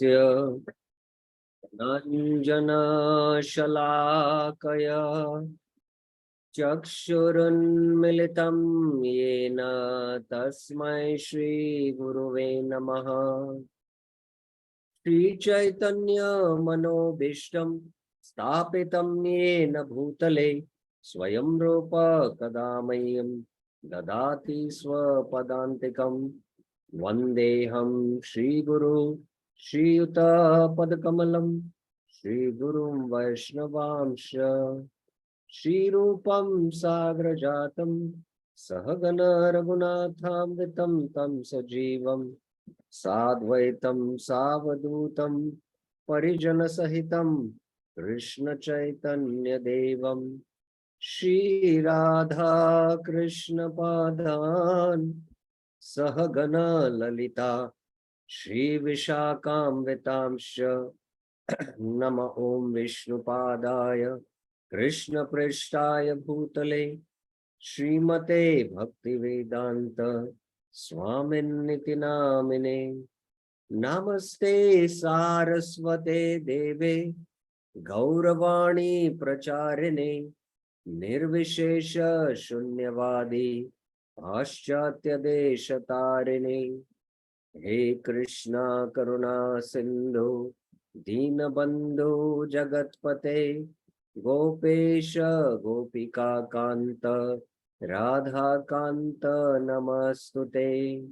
Nanjana-shalakaya Chakshurunmilitam yena tasmai Shri Guruve Namaha. Shri Chaitanya Manobishtam Stapitam yena bhutale Swayam Rupa Kadamayam Dadati Swapadantikam Vandeham Shri Guru Shri Yuta Padakamalam Shri Gurum Vaishnavamsha Shri Rupam Sagrajatam Sahagana Raghunatham Tam Sajivam Sadvaitam Savadutam Parijana Sahitam Krishna Chaitanya Devam Shri Radha Krishna Padan Sahagana Lalita Shri Vishakam Vitamsha Nama Om Vishnu Padaya Krishna Prishtaya Bhutale Srimate Bhakti Vedanta Swamin Niti Namine Namaste Saraswate Deve Gauravani Pracharine Nirvishesha Shunyavadi Paschatya Deshatarine He Krishna Karuna Sindhu Dinabandhu Jagatpate Gopesha Gopika Kanta Radha Kanta Namastute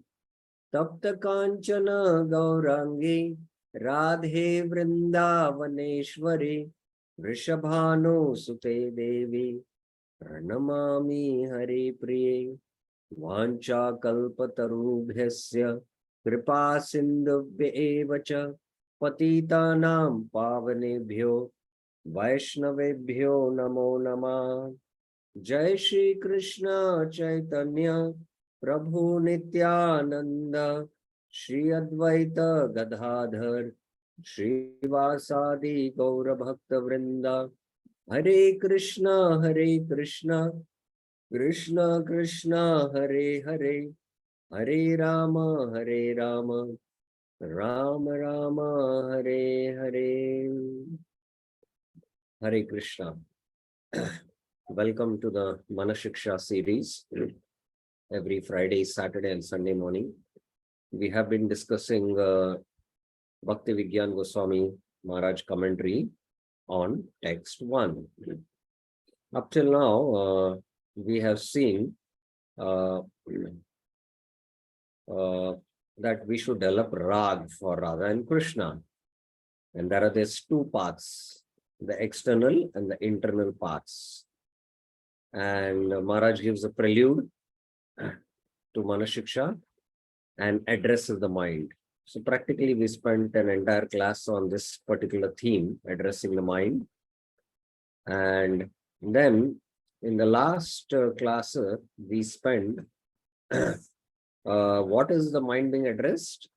Tapta Kanchana Gaurangi Radhe Vrindavaneshwari Vrishabhanu Sute Devi Pranamami Hari Priye Vancha Kalpatarubhyasya Kripa Sindhubhya Evacha Patitanam Pavanebhyo Vaishnavebhyo Namo Namah. Jai Shri Krishna Chaitanya Prabhu Nityananda Shri Advaita Gadadhar Shri Vasadi Gaura Bhakta Vrinda Hare Krishna Krishna Krishna Hare Hare Hare Rama Rama Rama Hare Hare. Hare Krishna. Welcome to the Manah series. Every Friday, Saturday and Sunday morning, we have been discussing Bhakti Vigyan Goswami Maharaj commentary on text 1. Up till now, we have seen that we should develop Rag for Radha and Krishna. And there are these two paths, the external and the internal paths. And Maharaj gives a prelude to Manah and addresses the mind. So practically we spent an entire class on this particular theme, addressing the mind. And then in the last class, we spent what is the mind being addressed?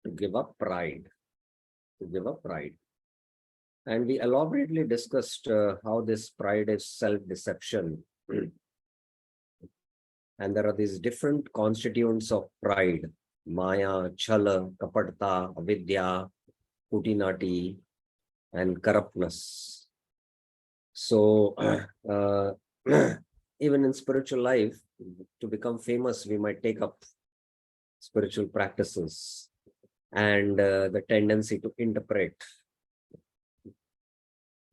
To give up pride. To give up pride. And we elaborately discussed how this pride is self-deception. And there are these different constituents of pride: Maya, Chala, Kapatata, Avidya, Kutinati, and corruptness. So, even in spiritual life, to become famous, we might take up spiritual practices, and the tendency to interpret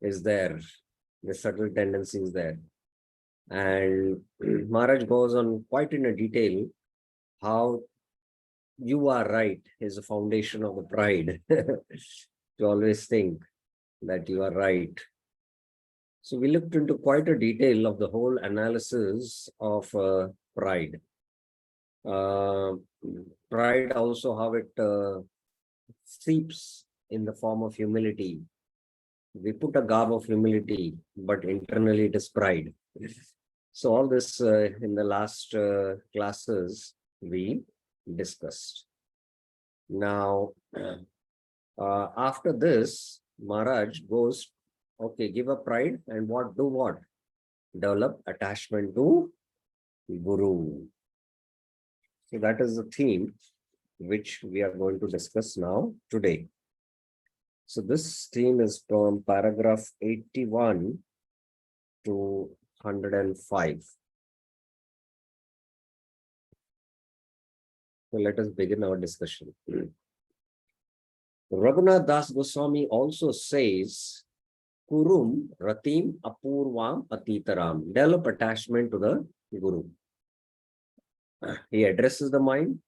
is there. The subtle tendency is there. And Maharaj goes on quite in a detail how you are right is the foundation of the pride. To always think that you are right. So we looked into quite a detail of the whole analysis of pride. Pride also how it seeps in the form of humility. We put a garb of humility, but internally it is pride. So all this in the last classes we discussed. Now, after this, Maharaj goes, okay, give up pride and what? Develop attachment to Guru. So that is the theme which we are going to discuss now today. So this theme is from paragraph 81 to 105. So let us begin our discussion. Raghunath Das Goswami also says, Kurum Ratim Apurvam Atitaram. Develop attachment to the Guru. He addresses the mind,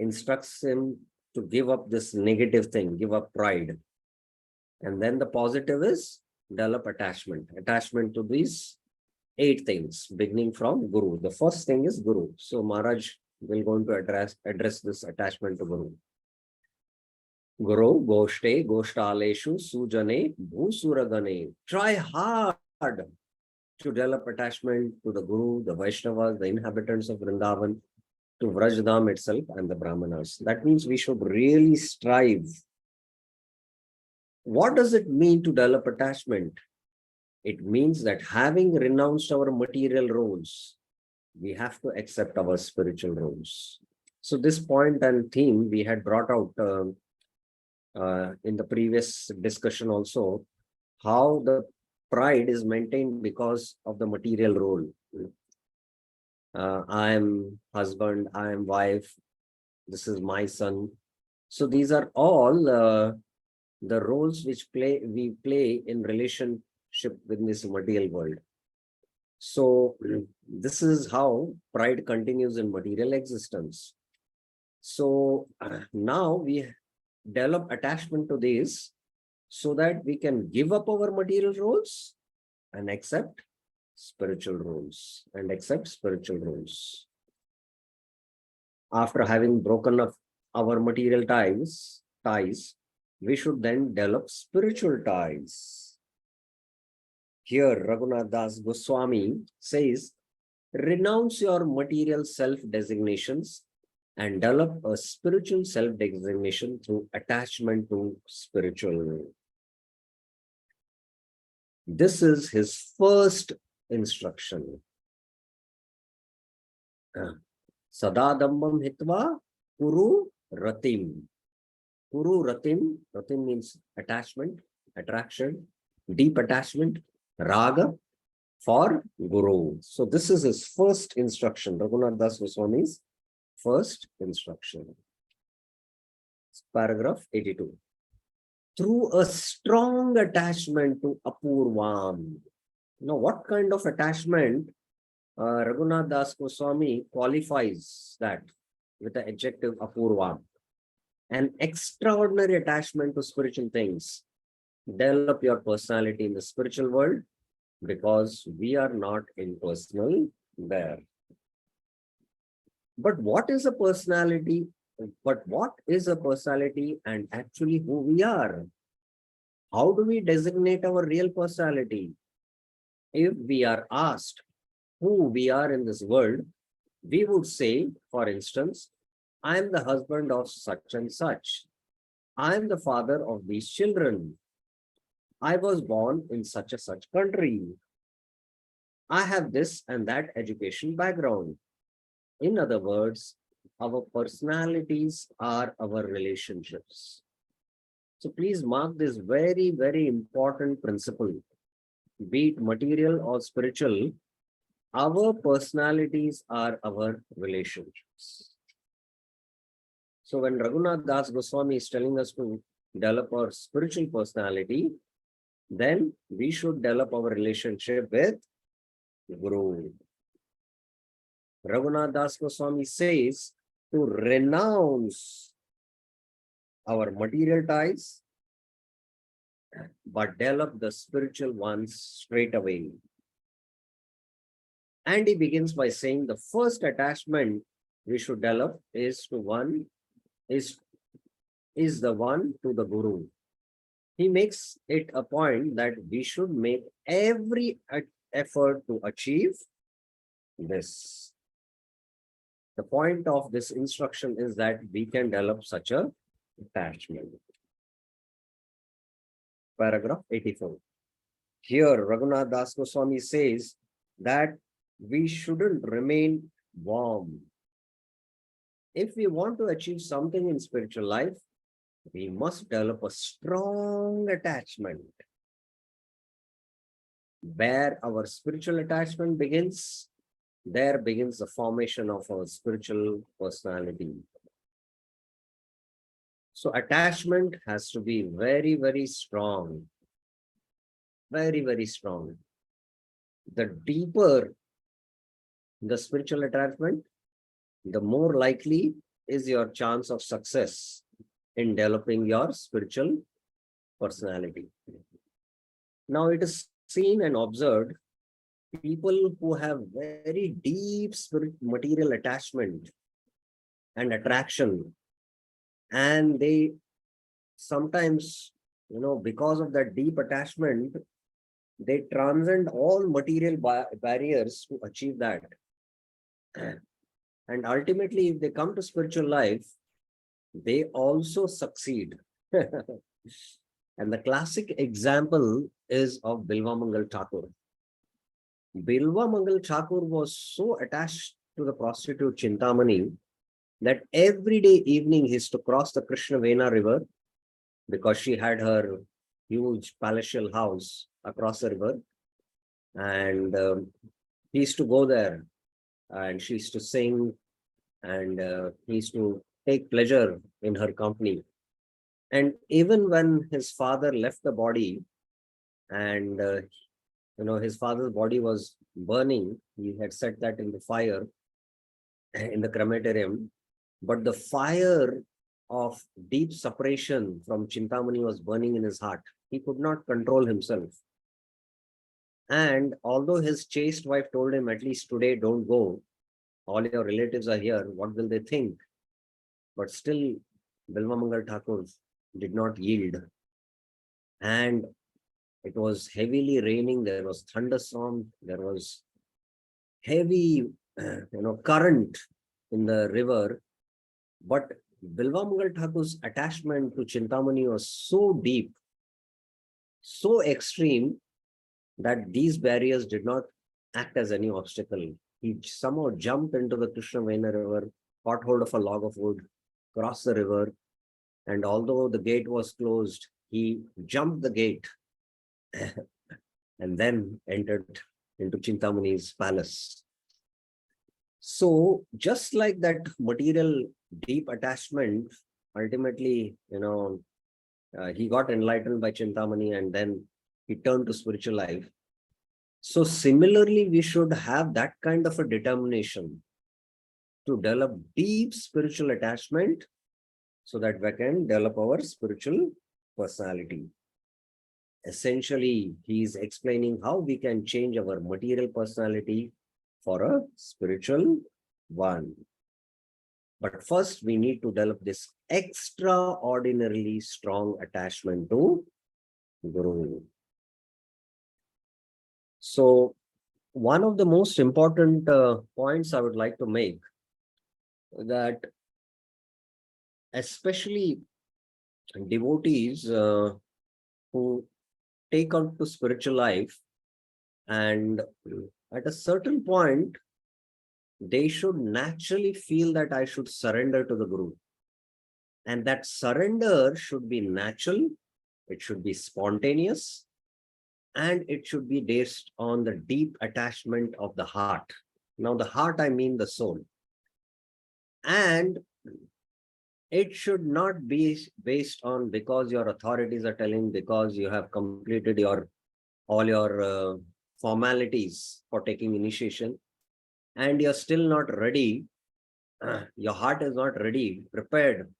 instructs him to give up this negative thing, give up pride. And then the positive is develop attachment. Attachment to these 8 things, beginning from Guru. The first thing is Guru. So Maharaj will going to address this attachment to Guru. Guru Goshte Goshtaleshu Sujane Bhusuragane. Try hard to develop attachment to the Guru, the Vaishnavas, the inhabitants of Vrindavan, to Vrajdham itself and the Brahmanas. That means we should really strive. What does it mean to develop attachment? It means that having renounced our material roles, we have to accept our spiritual roles. So this point and theme we had brought out in the previous discussion also, how the pride is maintained because of the material role. I am husband, I am wife, this is my son. So these are all the roles which we play in relationship with this material world. So this is how pride continues in material existence. So now we develop attachment to this so that we can give up our material roles and accept spiritual roles After having broken up our material ties, we should then develop spiritual ties. Here, Raghunath Das Goswami says, renounce your material self-designations and develop a spiritual self-designation through attachment to spiritual. This is his first instruction. Sadadambam hitva kuru ratim. Kuru ratim. Ratim means attachment, attraction, deep attachment, raga for Guru. So this is his first instruction. Raghunath Das Goswami's first instruction. Paragraph 82. Through a strong attachment to Apurvam. Now, what kind of attachment Raghunath Das Goswami qualifies that with the adjective Apurvam? An extraordinary attachment to spiritual things. Develop your personality in the spiritual world because we are not impersonal there. But what is a personality? And actually who we are? How do we designate our real personality? If we are asked who we are in this world, we would say, for instance, I am the husband of such and such. I am the father of these children. I was born in such a such country. I have this and that education background. In other words, our personalities are our relationships. So please mark this very, very important principle. Be it material or spiritual, our personalities are our relationships. So when Raghunath Das Goswami is telling us to develop our spiritual personality, then we should develop our relationship with Guru. Raghunath Das Goswami says to renounce our material ties, but develop the spiritual ones straight away. And he begins by saying the first attachment we should develop is the one to the Guru. He makes it a point that we should make every effort to achieve this. The point of this instruction is that we can develop such a attachment. Paragraph 84. Here, Raghunath Das Goswami says that we shouldn't remain warm. If we want to achieve something in spiritual life, we must develop a strong attachment. Where our spiritual attachment begins, there begins the formation of our spiritual personality. So attachment has to be very, very strong. Very, very strong. The deeper the spiritual attachment, the more likely is your chance of success in developing your spiritual personality. Now it is seen and observed people who have very deep material attachment and attraction, and they sometimes, because of that deep attachment, they transcend all material barriers to achieve that. And ultimately, if they come to spiritual life, they also succeed. And the classic example is of Bilvamangal Thakur. Bilvamangal Thakur was so attached to the prostitute Chintamani that every day evening he used to cross the Krishna Vena river, because she had her huge palatial house across the river. And he used to go there, and she used to sing, and he used to take pleasure in her company. And even when his father left the body, and his father's body was burning, he had set that in the fire in the crematorium, but the fire of deep separation from Chintamani was burning in his heart. He could not control himself. And although his chaste wife told him, at least today, don't go, all your relatives are here, what will they think? But still, Bilvamangal Thakur did not yield. And it was heavily raining, there was thunderstorm, there was heavy current in the river. But Bilvamangal Thakur's attachment to Chintamani was so deep, so extreme, that these barriers did not act as any obstacle. He somehow jumped into the Krishna Vena river, caught hold of a log of wood, crossed the river, and although the gate was closed, he jumped the gate and then entered into Chintamani's palace. So just like that material deep attachment, ultimately, he got enlightened by Chintamani and then he turned to spiritual life. So similarly, we should have that kind of a determination to develop deep spiritual attachment so that we can develop our spiritual personality. Essentially, he is explaining how we can change our material personality for a spiritual one. But first, we need to develop this extraordinarily strong attachment to Guru. So, one of the most important points I would like to make, that especially devotees who take on to spiritual life, and at a certain point, they should naturally feel that I should surrender to the Guru. And that surrender should be natural, it should be spontaneous, and it should be based on the deep attachment of the heart. Now, the heart, I mean the soul. And it should not be based on because your authorities are telling, because you have completed all your formalities for taking initiation, and you're still not ready. Your heart is not ready, prepared,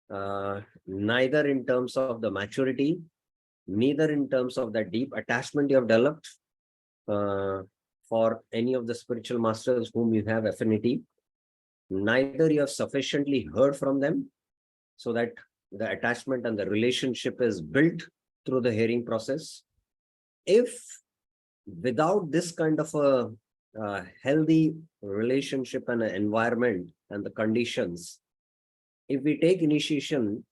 neither in terms of the maturity, neither in terms of the deep attachment you have developed for any of the spiritual masters whom you have affinity, neither you have sufficiently heard from them so that the attachment and the relationship is built through the hearing process. If without this kind of a healthy relationship and an environment and the conditions, if we take initiation,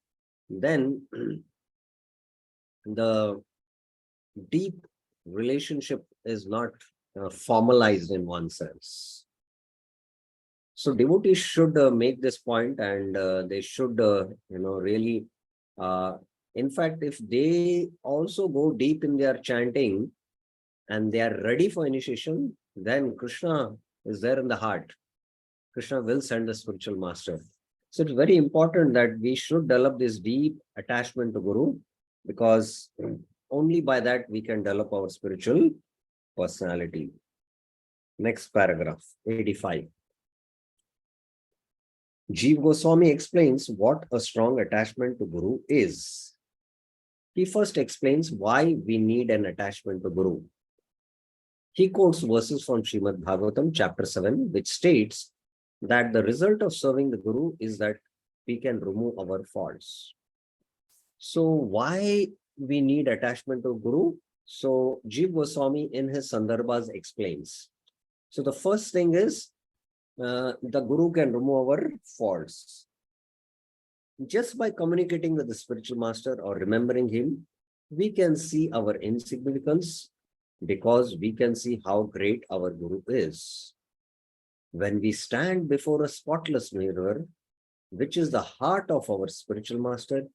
then the deep relationship is not formalized in one sense. So devotees should make this point, and they should really In fact, if they also go deep in their chanting and they are ready for initiation, then Krishna is there in the heart. Krishna will send the spiritual master. So it's very important that we should develop this deep attachment to Guru, because only by that we can develop our spiritual personality. Next paragraph, 85. Jeev Goswami explains what a strong attachment to Guru is. He first explains why we need an attachment to Guru. He quotes verses from Srimad Bhagavatam, chapter 7, which states that the result of serving the Guru is that we can remove our faults. So why we need attachment to Guru? So Jeev Goswami in his Sandarbhas explains. So the first thing is the Guru can remove our faults. Just by communicating with the spiritual master or remembering him, we can see our insignificance, because we can see how great our Guru is. When we stand before a spotless mirror, which is the heart of our spiritual master,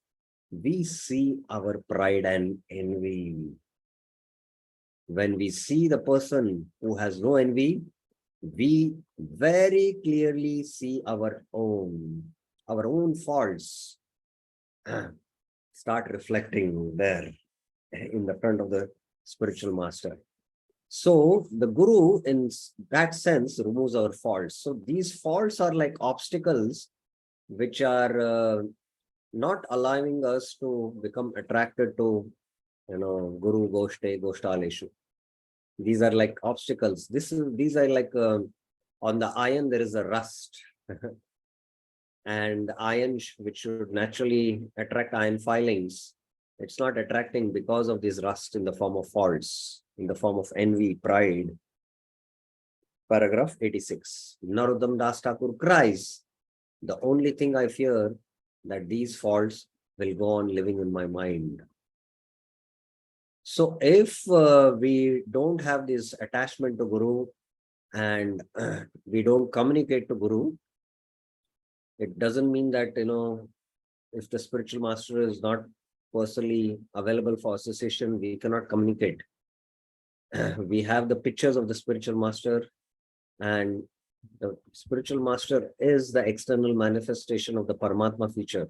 we see our pride and envy. When we see the person who has no envy, we very clearly see our own faults start reflecting there in the front of the spiritual master. So the Guru, in that sense, removes our faults. So these faults are like obstacles which are not allowing us to become attracted to, Guru Goshte Goshtaleshu. These are like obstacles. These are like on the iron there is a rust, and iron which should naturally attract iron filings, it's not attracting because of this rust in the form of faults, in the form of envy, pride. Paragraph 86. Narottam Das Thakur cries, the only thing I fear that these faults will go on living in my mind. So if we don't have this attachment to Guru and we don't communicate to Guru, it doesn't mean that, if the spiritual master is not personally available for association, we cannot communicate. We have the pictures of the spiritual master, and the spiritual master is the external manifestation of the Paramatma feature.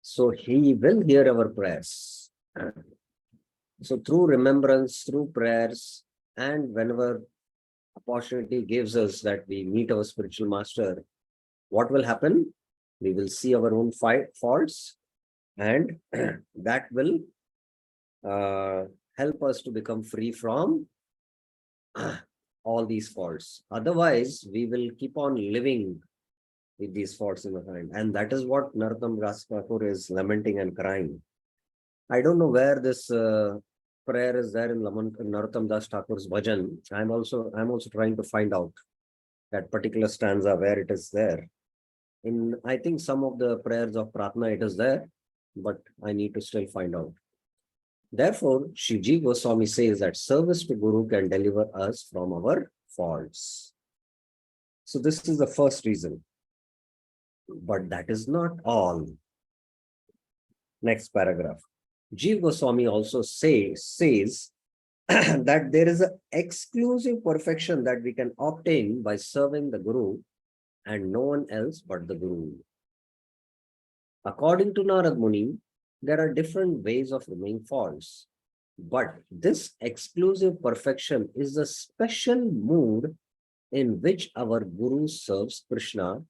So he will hear our prayers. So through remembrance, through prayers, and whenever opportunity gives us that we meet our spiritual master, what will happen? We will see our own faults, and that will help us to become free from all these faults. Otherwise, we will keep on living with these faults in the mind. And that is what Narottam Das Thakur is lamenting and crying. I don't know where this prayer is there in Narottam Das Thakur's bhajan. I'm also trying to find out that particular stanza where it is there. In, I think, some of the prayers of Pratna it is there, but I need to still find out. Therefore, Shivji Goswami says that service to Guru can deliver us from our faults. So this is the first reason. But that is not all. Next paragraph. Jeev Goswami also says that there is an exclusive perfection that we can obtain by serving the Guru and no one else but the Guru. According to Narad Muni, there are different ways of removing faults, but this exclusive perfection is a special mood in which our Guru serves Krishna,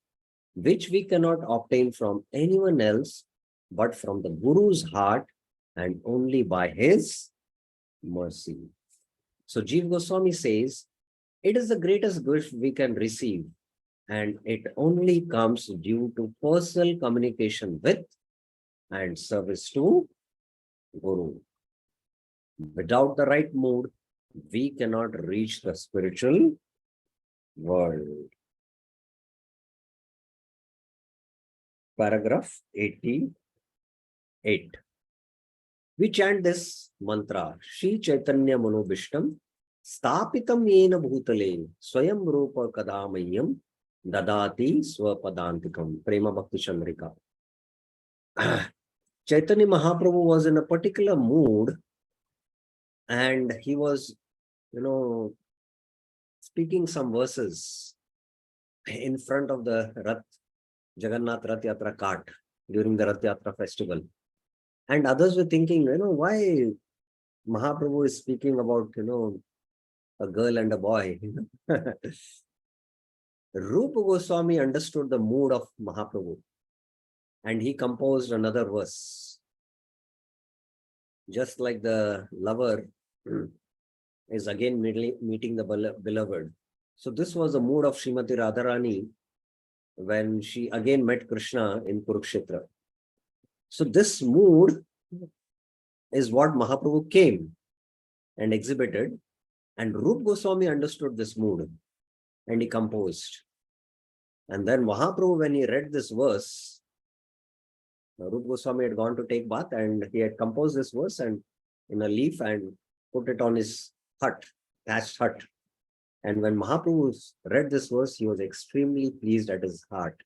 which we cannot obtain from anyone else but from the Guru's heart and only by his mercy. So Jeev Goswami says, it is the greatest gift we can receive, and it only comes due to personal communication with and service to Guru. Without the right mood, we cannot reach the spiritual world. Paragraph 88. We chant this mantra, Shri Chaitanya Manobishtam, Stapitam Yena Bhutale, Swayam Rupa Kadamayam, Dadati Swapadantikam, Prema Bhakti Chandrika. Chaitanya Mahaprabhu was in a particular mood, and he was, speaking some verses in front of the Jagannath Rath Yatra cart during the Rath Yatra festival. And others were thinking, why Mahaprabhu is speaking about, a girl and a boy. Rupa Goswami understood the mood of Mahaprabhu, and he composed another verse. Just like the lover is again meeting the beloved. So this was the mood of Srimati Radharani when she again met Krishna in Kurukshetra. So this mood is what Mahaprabhu came and exhibited, and Rup Goswami understood this mood and he composed. And then Mahaprabhu, when he read this verse, Rup Goswami had gone to take bath and he had composed this verse and in a leaf and put it on his hut, thatched hut. And when Mahaprabhu read this verse, he was extremely pleased at his heart.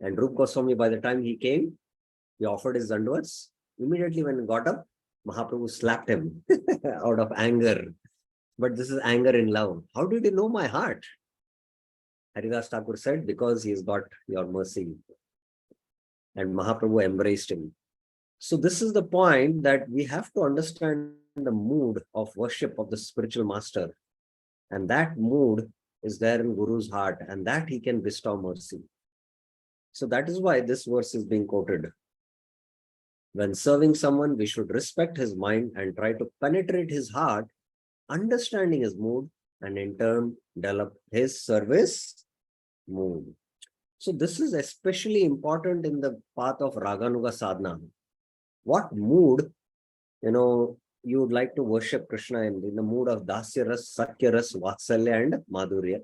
And Rup Goswami, by the time he came, he offered his dandavats. Immediately when he got up, Mahaprabhu slapped him out of anger. But this is anger in love. How did you know my heart? Haridas Thakur said, because he has got your mercy. And Mahaprabhu embraced him. So this is the point, that we have to understand the mood of worship of the spiritual master. And that mood is there in Guru's heart, and that he can bestow mercy. So that is why this verse is being quoted. When serving someone, we should respect his mind and try to penetrate his heart, understanding his mood, and in turn develop his service mood. So this is especially important in the path of Raganuga Sadhana. What mood, you would like to worship Krishna in the mood of Dasya Ras, Sakya Ras, Vatsalya and Madhurya.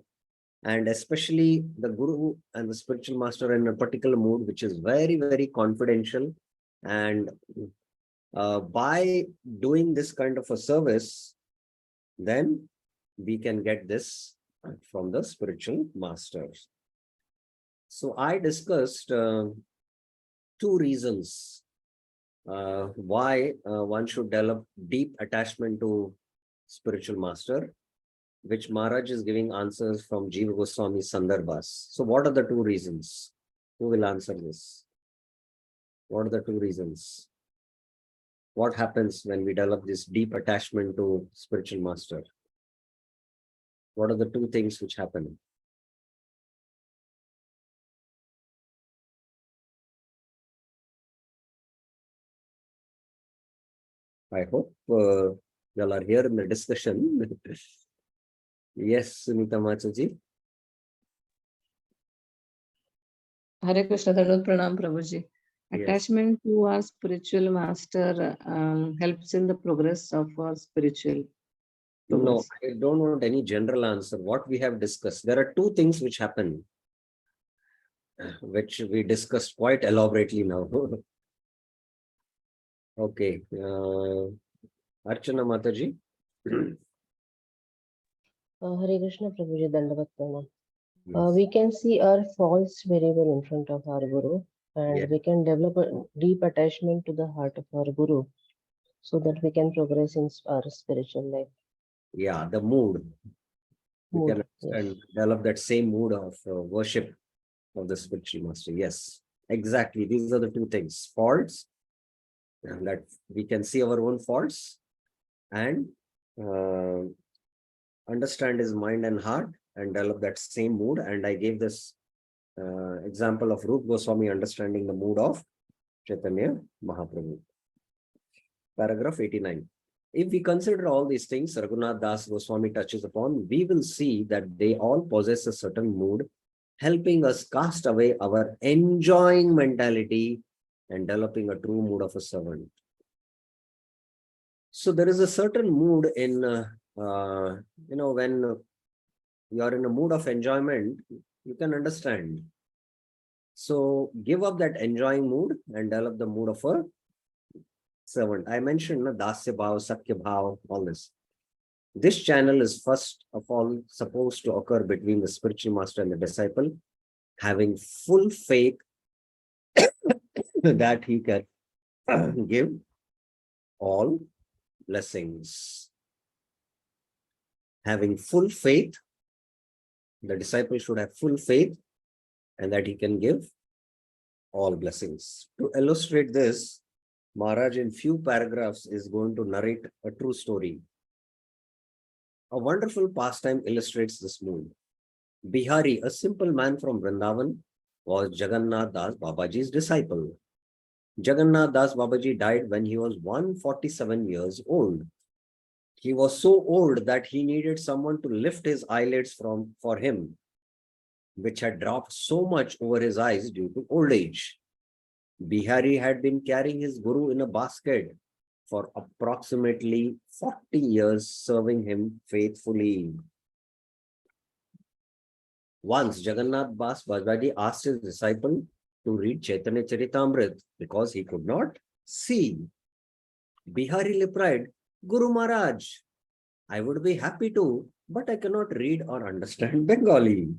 And especially the Guru and the spiritual master in a particular mood, which is very, very confidential. And by doing this kind of a service, then we can get this from the spiritual masters. So I discussed 2 reasons why one should develop deep attachment to spiritual master, which Maharaj is giving answers from Jiva Goswami Sandarbhas. So what are the 2 reasons? Who will answer this? What are the 2 reasons? What happens when we develop this deep attachment to spiritual master? What are the 2 things which happen? I hope you all are here in the discussion. Yes, Sunita Machaji. Hare Krishna, Dhanavad Pranam Prabhuji. Attachment to our spiritual master helps in the progress of our spiritual progress. No, I don't want any general answer. What we have discussed, there are 2 things which happen, which we discussed quite elaborately now. Okay. Archana Mataji. Hare Krishna Prabhuji, Dandavat Pranam. We can see our faults very well in front of our Guru, and we can develop a deep attachment to the heart of our Guru so that we can progress in our spiritual life. Yeah, the mood. We can develop that same mood of worship of the spiritual master. Yes, exactly. These are the 2 things. Faults, and that we can see our own faults and understand his mind and heart and develop that same mood. And I gave this example of Rup Goswami understanding the mood of Chaitanya Mahaprabhu. Paragraph 89. If we consider all these things Raghunath Das Goswami touches upon, we will see that they all possess a certain mood, helping us cast away our enjoying mentality and developing a true mood of a servant. So there is a certain mood in, when you are in a mood of enjoyment, you can understand. So give up that enjoying mood and develop the mood of a servant. I mentioned Dasya Bhav, Sakya Bhav, all this. This channel is first of all supposed to occur between the spiritual master and the disciple, having full faith that he can give all blessings. Having full faith, the disciple should have full faith and that he can give all blessings. To illustrate this, Maharaj in few paragraphs is going to narrate a true story. A wonderful pastime illustrates this mood. Bihari, a simple man from Vrindavan, was Jagannath Das Babaji's disciple. Jagannath Das Babaji died when he was 147 years old. He was so old that he needed someone to lift his eyelids for him, which had dropped so much over his eyes due to old age. Bihari had been carrying his guru in a basket for approximately 40 years, serving him faithfully. Once Jagannath Das Babaji asked his disciple to read Chaitanya Charitamrita because he could not see. Bihari replied, Guru Maharaj, I would be happy to, but I cannot read or understand Bengali.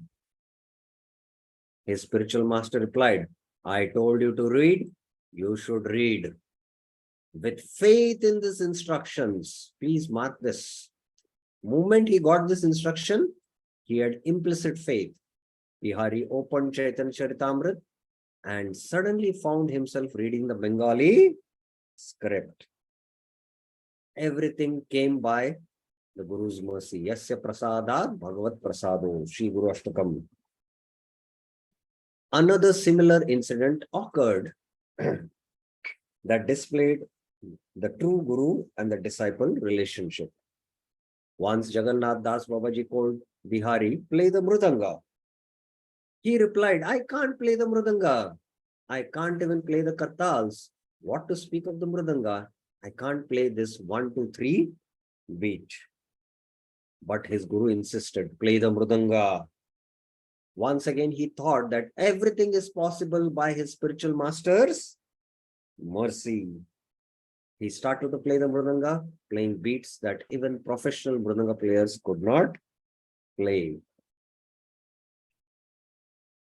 His spiritual master replied, I told you to read, you should read. With faith in these instructions, please mark this. Moment he got this instruction, he had implicit faith. Bihari opened Chaitanya Charitamrita and suddenly found himself reading the Bengali script. Everything came by the Guru's mercy. Yasya prasadat bhagavat prasado, Shri Guru Ashtakam. Another similar incident occurred that displayed the true Guru and the disciple relationship. Once Jagannath Das Babaji called Bihari, play the Mridanga. He replied, I can't play the Mridanga. I can't even play the Kartals. What to speak of the Mridanga? I can't play this 1, 2, 3 beat. But his Guru insisted, play the Mridanga. Once again, he thought that everything is possible by his spiritual master's mercy. He started to play the Mridanga, playing beats that even professional Mridanga players could not play.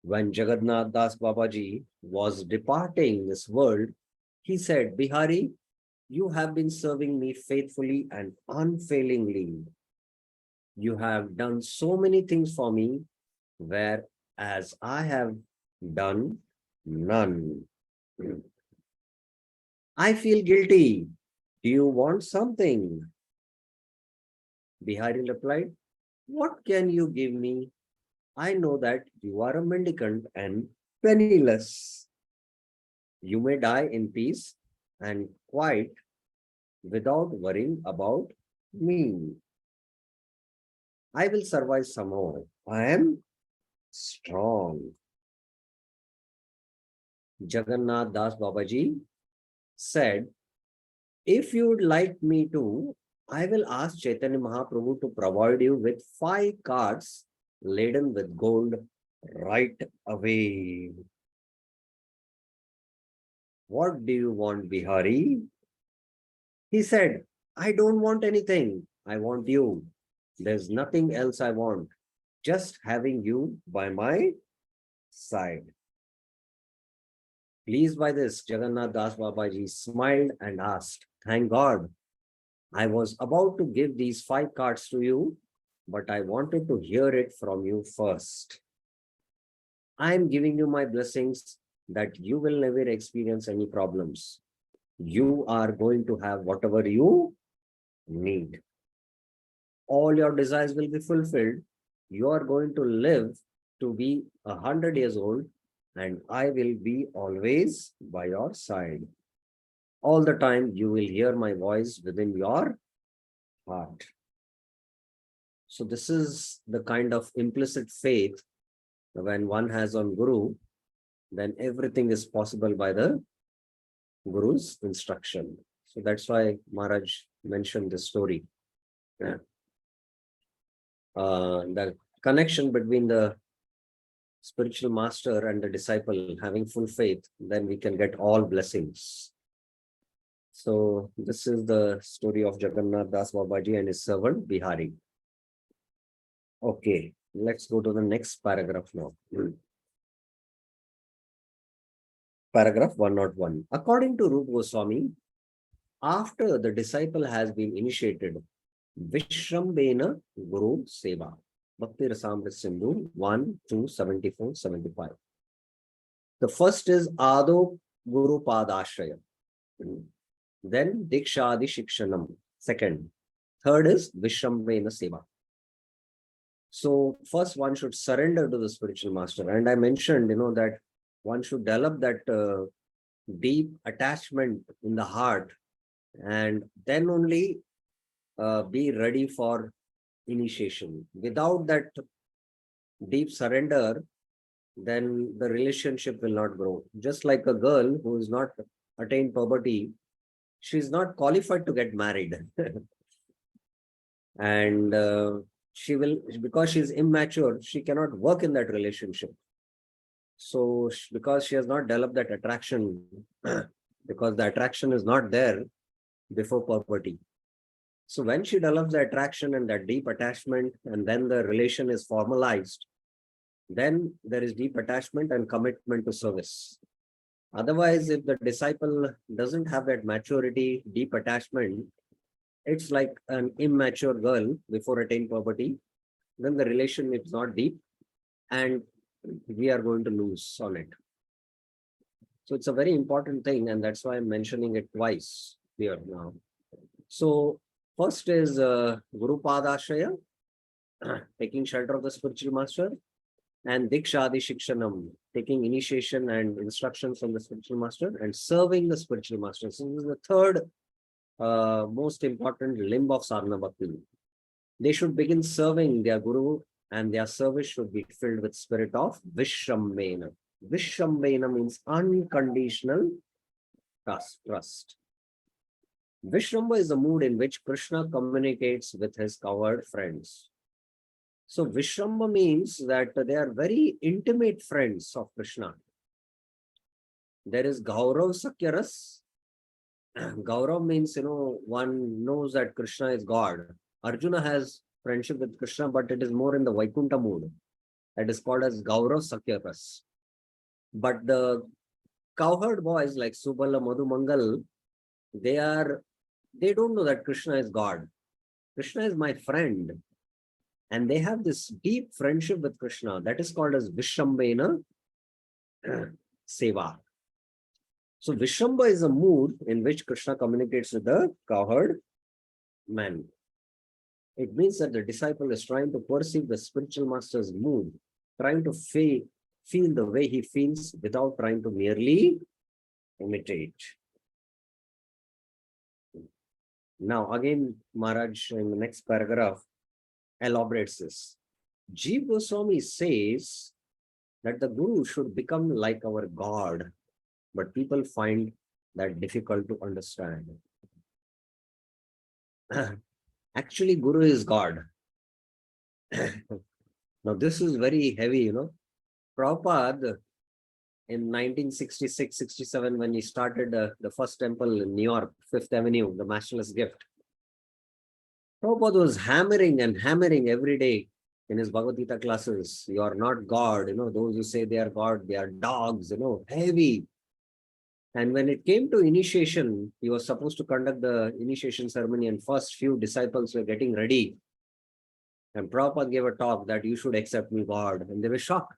When Jagannath Das Babaji was departing this world, he said, Bihari, you have been serving me faithfully and unfailingly. You have done so many things for me, whereas I have done none. I feel guilty. Do you want something? Bihari replied, what can you give me? I know that you are a mendicant and penniless. You may die in peace and quiet without worrying about me. I will survive somehow. I am strong. Jagannath Das Babaji said, if you would like me to, I will ask Chaitanya Mahaprabhu to provide you with 5 carts laden with gold right away. What do you want, Bihari? He said, I don't want anything. I want you. There's nothing else I want. Just having you by my side. Pleased by this, Jagannath Das Babaji smiled and asked, thank God. I was about to give these 5 cards to you, but I wanted to hear it from you first. I am giving you my blessings that you will never experience any problems. You are going to have whatever you need. All your desires will be fulfilled. You are going to live to be 100 years old, and I will be always by your side. All the time you will hear my voice within your heart. So this is the kind of implicit faith when one has on Guru, then everything is possible by the Guru's instruction. So that's why Maharaj mentioned this story. Yeah. The connection between the spiritual master and the disciple having full faith, then we can get all blessings. So this is the story of Jagannath Das Babaji and his servant Bihari. Okay, let's go to the next paragraph now. paragraph 101. According to Rupa Goswami, after the disciple has been initiated, Vishrambena Guru Seva. Bhakti Rasamrita Sindhu 1, 2, 74, 75. The first is Ado Guru Padashraya. Then Dikshadi Shikshanam. Second. Third is Vishrambena Seva. So first one should surrender to the spiritual master. And I mentioned, that one should develop that deep attachment in the heart, and then only be ready for initiation. Without that deep surrender, then the relationship will not grow. Just like a girl who is not attained puberty, she's not qualified to get married. And she will, because she's immature, she cannot work in that relationship. So because she has not developed that attraction, because the attraction is not there before puberty. So when she develops the attraction and that deep attachment, and then the relation is formalized, then there is deep attachment and commitment to service. Otherwise, if the disciple doesn't have that maturity, deep attachment, it's like an immature girl before attaining puberty, then the relation is not deep and we are going to lose on it. So it's a very important thing, and that's why I'm mentioning it twice here now. So first is Guru Padashraya, taking shelter of the spiritual master, and Dikshadi Shikshanam, taking initiation and instructions from the spiritual master and serving the spiritual master. So this is the third most important limb of sadhana bhakti. They should begin serving their guru, and their service should be filled with spirit of Vishrambena. Vishrambena means unconditional trust. Vishramba is the mood in which Krishna communicates with his cowherd friends. So Vishramba means that they are very intimate friends of Krishna. There is Gaurav Sakyaras. Gaurav means, one knows that Krishna is God. Arjuna has friendship with Krishna, but it is more in the Vaikuntha mood. That is called as Gaurav Sakyaras. But the cowherd boys like Subala, Madhu, Mangal, they don't know that Krishna is God. Krishna is my friend. And they have this deep friendship with Krishna. That is called as Vishrambena Seva. So Vishramba is a mood in which Krishna communicates with the cowherd man. It means that the disciple is trying to perceive the spiritual master's mood, trying to feel the way he feels without trying to merely imitate. Now again, Maharaj in the next paragraph elaborates this. Jiva Goswami says that the Guru should become like our God, but people find that difficult to understand. Actually, Guru is God. Now this is very heavy, Prabhupada in 1966-67, when he started the first temple in New York, 5th Avenue, the Masterless Gift, Prabhupada was hammering every day in his Bhagavad Gita classes. You are not God, those who say they are God, they are dogs, heavy. And when it came to initiation, he was supposed to conduct the initiation ceremony, and first few disciples were getting ready. And Prabhupada gave a talk that you should accept me, God. And they were shocked.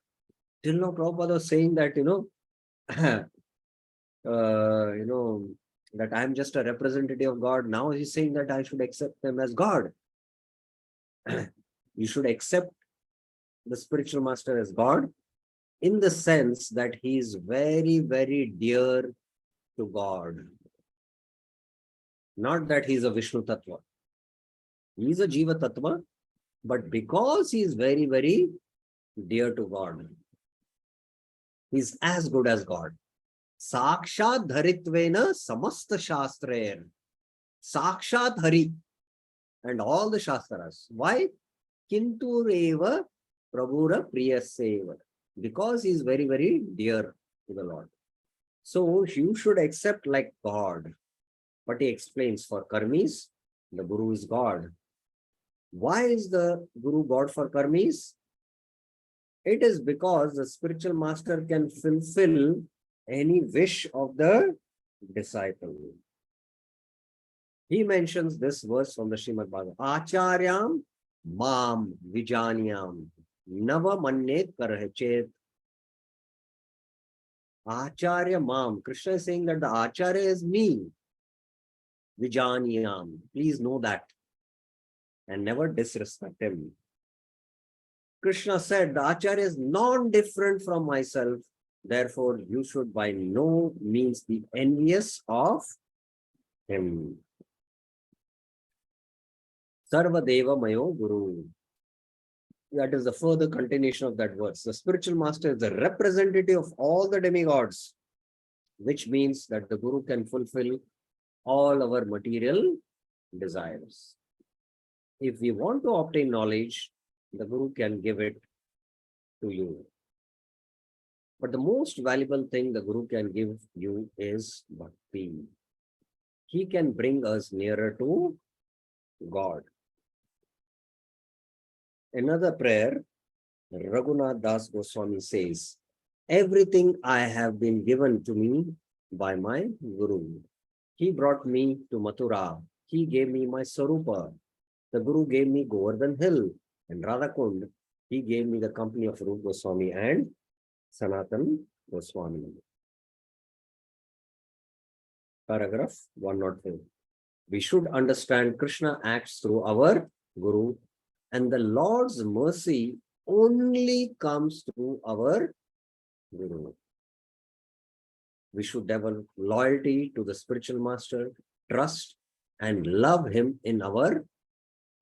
Till now, Prabhupada was saying that, that I am just a representative of God. Now he's saying that I should accept him as God. You should accept the spiritual master as God in the sense that he is very, very dear to God. Not that he is a Vishnu Tattva. He is a Jiva Tattva, but because he is very, very dear to God, he is as good as God. Sakshat Dharitvena Samasta Shastrayer. Sakshat Hari and all the Shastras. Why? Kintu Reva Prabhura Priyaseva. Because he is very, very dear to the Lord. So you should accept like God. But he explains, for Karmis, the Guru is God. Why is the Guru God for Karmis? It is because the spiritual master can fulfill any wish of the disciple. He mentions this verse from the Srimad Bhagavatam. Acharyam mam vijanyam nava mannet karachet. Acharya mam. Krishna is saying that the Acharya is me. Vijanyam. Please know that. And never disrespect him. Krishna said, the Acharya is non-different from myself. Therefore, you should by no means be envious of him. Sarva Deva Mayo Guru. That is the further continuation of that verse. The spiritual master is the representative of all the demigods, which means that the Guru can fulfill all our material desires. If we want to obtain knowledge, the Guru can give it to you. But the most valuable thing the Guru can give you is bhakti. He can bring us nearer to God. Another prayer, Raghunath Das Goswami says, everything I have been given to me by my Guru. He brought me to Mathura. He gave me my Sarupa. The Guru gave me Govardhan Hill and Radhakund. He gave me the company of Rupa Goswami and Sanatan Goswami. Paragraph 104. We should understand Krishna acts through our Guru, and the Lord's mercy only comes through our Guru. We should develop loyalty to the spiritual master, trust and love him in our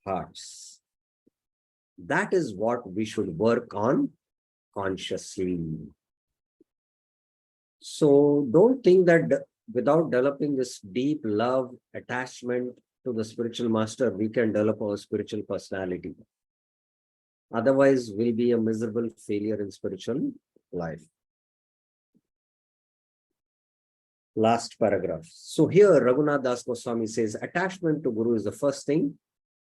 hearts. That is what we should work on consciously. So don't think that without developing this deep love, attachment to the spiritual master, we can develop our spiritual personality. Otherwise, we'll be a miserable failure in spiritual life. Last paragraph. So here Raghunath Das Goswami says, attachment to Guru is the first thing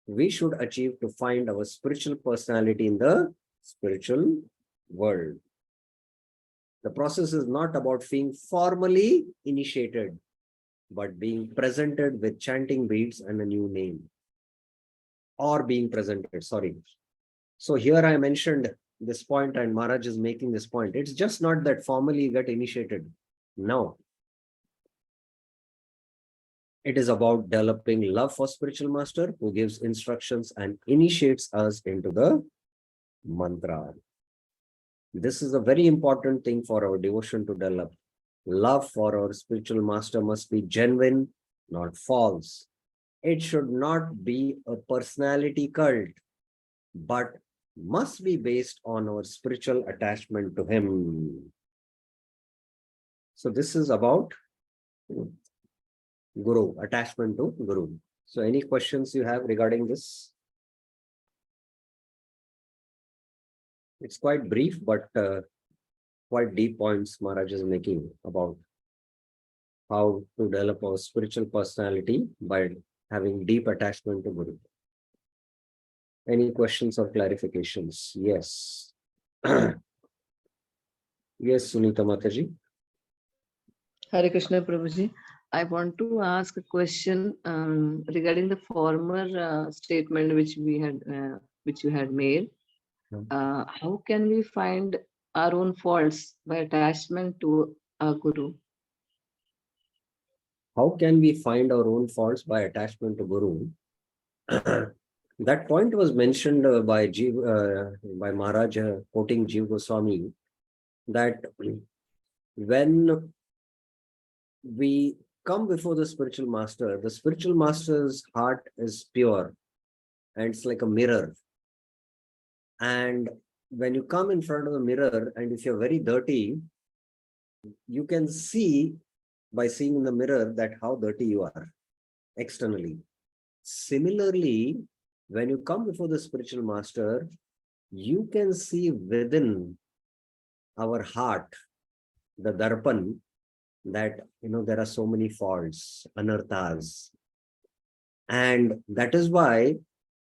we should achieve to find our spiritual personality in the spiritual world. The process is not about being formally initiated, but being presented with chanting beads and a new name. Or being presented, sorry. So here I mentioned this point and Maharaj is making this point. It's just not that formally you get initiated. No. It is about developing love for spiritual master who gives instructions and initiates us into the mantra. This is a very important thing for our devotion to develop. Love for our spiritual master must be genuine, not false. It should not be a personality cult, but must be based on our spiritual attachment to him. So this is about Guru, attachment to Guru. So any questions you have regarding this? It's quite brief, but quite deep points Maharaj is making about how to develop our spiritual personality by having deep attachment to Guru. Any questions or clarifications? Yes. Yes, Sunita Mataji. Hare Krishna Prabhuji. I want to ask a question regarding the former statement which you had made. How can we find our own faults by attachment to our Guru? How can we find our own faults by attachment to Guru? That point was mentioned by Maharaj, quoting Jiva Goswami, that when we come before the spiritual master's heart is pure and it's like a mirror. And when you come in front of the mirror and if you're very dirty, you can see by seeing in the mirror that how dirty you are externally. Similarly, when you come before the spiritual master, you can see within our heart, the darpan, that there are so many faults, anarthas. And that is why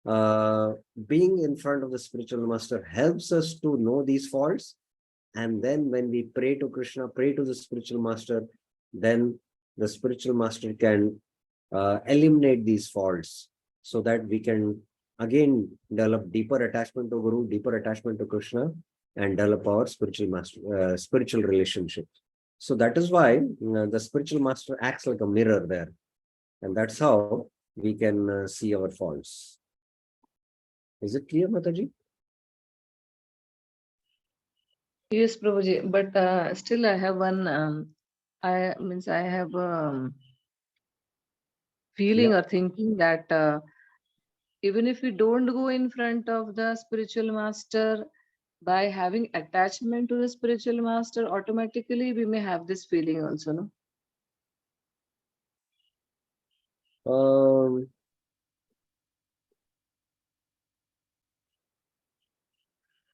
being in front of the spiritual master helps us to know these faults And then when we pray to Krishna, pray to the spiritual master, then the spiritual master can eliminate these faults so that we can again develop deeper attachment to Guru, deeper attachment to Krishna, and develop our spiritual master, spiritual relationship. So that is why the spiritual master acts like a mirror there. And that's how we can see our faults. Is it clear, Mataji? Yes, Prabhuji, but still I have one, I have feeling or thinking that even if we don't go in front of the spiritual master, by having attachment to the spiritual master, automatically we may have this feeling also, no?